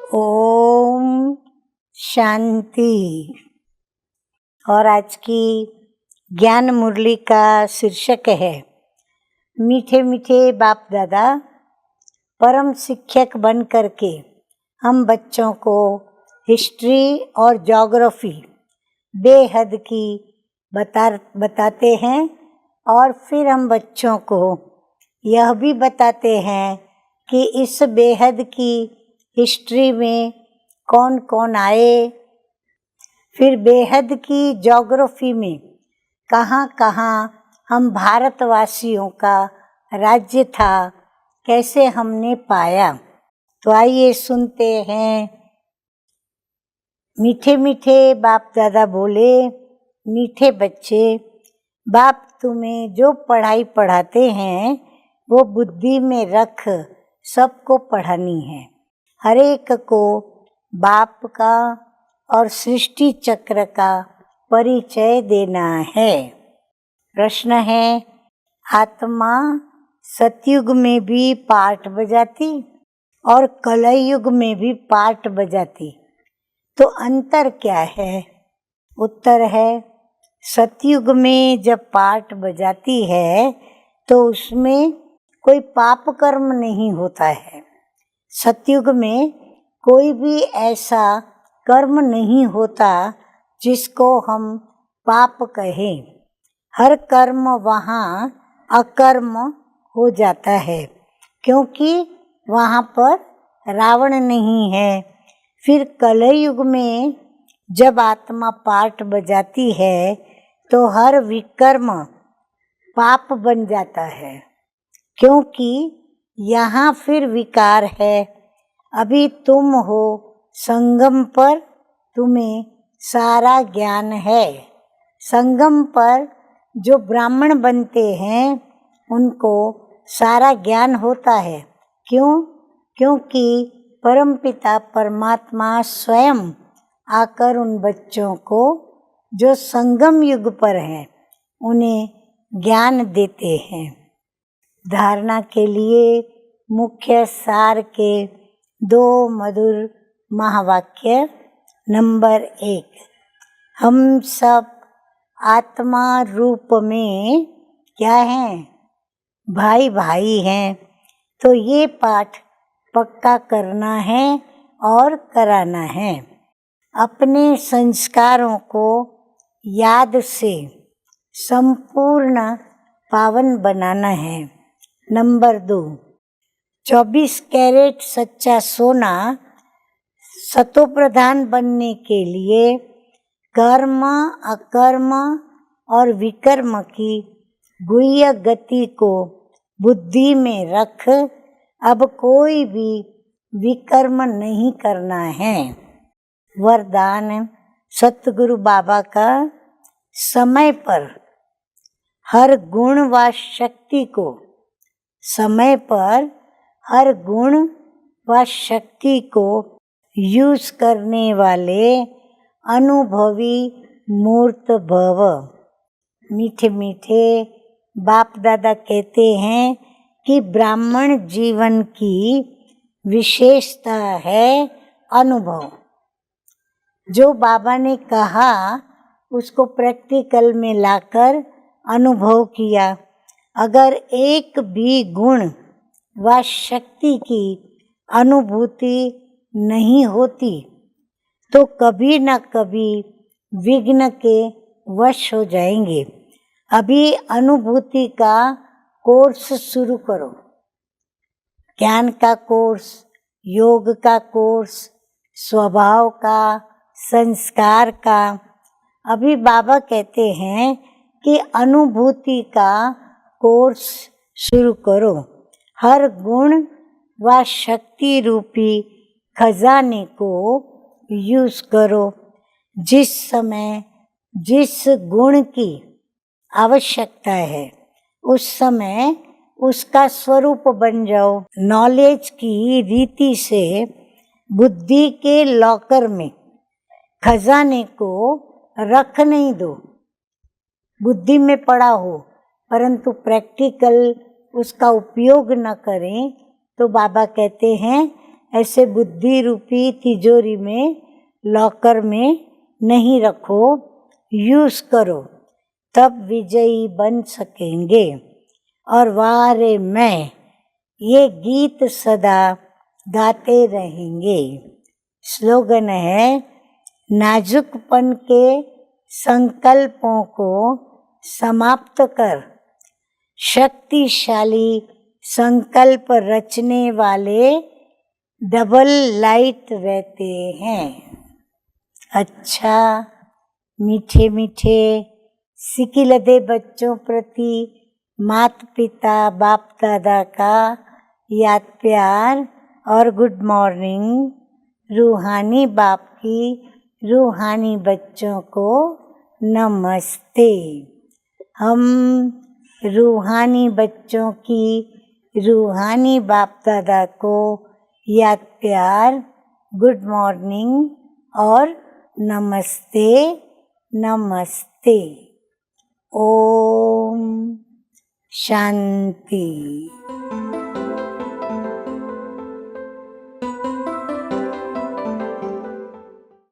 ओम शांति। और आज की ज्ञान मुरली का शीर्षक है मीठे मीठे बाप दादा। परम शिक्षक बन करके हम बच्चों को हिस्ट्री और ज्योग्राफी बेहद की बताते हैं और फिर हम बच्चों को यह भी बताते हैं कि इस बेहद की हिस्ट्री में कौन कौन आए, फिर बेहद की ज्योग्राफी में कहाँ कहाँ हम भारतवासियों का राज्य था, कैसे हमने पाया। तो आइए सुनते हैं। मीठे मीठे बाप दादा बोले, मीठे बच्चे, बाप तुम्हें जो पढ़ाई पढ़ाते हैं वो बुद्धि में रख सबको पढ़ानी है। हर एक को बाप का और सृष्टि चक्र का परिचय देना है। प्रश्न है, आत्मा सतयुग में भी पार्ट बजाती और कलयुग में भी पार्ट बजाती, तो अंतर क्या है? उत्तर है, सतयुग में जब पार्ट बजाती है तो उसमें कोई पाप कर्म नहीं होता है। सतयुग में कोई भी ऐसा कर्म नहीं होता जिसको हम पाप कहें। हर कर्म वहाँ अकर्म हो जाता है, क्योंकि वहाँ पर रावण नहीं है। फिर कलयुग में जब आत्मा पार्ट बजाती है तो हर विकर्म पाप बन जाता है, क्योंकि यहाँ फिर विकार है। अभी तुम हो संगम पर, तुम्हें सारा ज्ञान है। संगम पर जो ब्राह्मण बनते हैं उनको सारा ज्ञान होता है। क्यों? क्योंकि परमपिता परमात्मा स्वयं आकर उन बच्चों को जो संगम युग पर हैं उन्हें ज्ञान देते हैं। धारणा के लिए मुख्य सार के 2 मधुर महावाक्य। नंबर 1, हम सब आत्मा रूप में क्या हैं? भाई भाई हैं। तो ये पाठ पक्का करना है और कराना है। अपने संस्कारों को याद से संपूर्ण पावन बनाना है। नंबर 2, 24 कैरेट सच्चा सोना सतोप्रधान बनने के लिए कर्म, अकर्म और विकर्म की गुह्य गति को बुद्धि में रख अब कोई भी विकर्म नहीं करना है। वरदान सतगुरु बाबा का समय पर हर गुण व शक्ति को, समय पर हर गुण व शक्ति को यूज करने वाले अनुभवी मूर्त भव। मीठे मीठे बाप दादा कहते हैं कि ब्राह्मण जीवन की विशेषता है अनुभव। जो बाबा ने कहा उसको प्रैक्टिकल में लाकर अनुभव किया। अगर एक भी गुण व शक्ति की अनुभूति नहीं होती तो कभी न कभी विघ्न के वश हो जाएंगे। अभी अनुभूति का कोर्स शुरू करो, ज्ञान का कोर्स, योग का कोर्स, स्वभाव का, संस्कार का। अभी बाबा कहते हैं कि अनुभूति का कोर्स शुरू करो। हर गुण व शक्ति रूपी खजाने को यूज करो। जिस समय जिस गुण की आवश्यकता है उस समय उसका स्वरूप बन जाओ। नॉलेज की रीति से बुद्धि के लॉकर में खजाने को रख नहीं दो। बुद्धि में पड़ा हो परंतु प्रैक्टिकल उसका उपयोग न करें तो बाबा कहते हैं ऐसे बुद्धि रूपी तिजोरी में, लॉकर में नहीं रखो, यूज करो, तब विजयी बन सकेंगे। और वाह रे मैं, ये गीत सदा गाते रहेंगे। स्लोगन है, नाजुकपन के संकल्पों को समाप्त कर शक्तिशाली संकल्प रचने वाले डबल लाइट रहते हैं। अच्छा, मीठे मीठे सिकिलदे बच्चों प्रति माता पिता बाप दादा का याद प्यार और गुड मॉर्निंग। रूहानी बाप की रूहानी बच्चों को नमस्ते। हम रूहानी बच्चों की रूहानी बाप दादा को याद प्यार, गुड मॉर्निंग और नमस्ते नमस्ते। ओम शांति।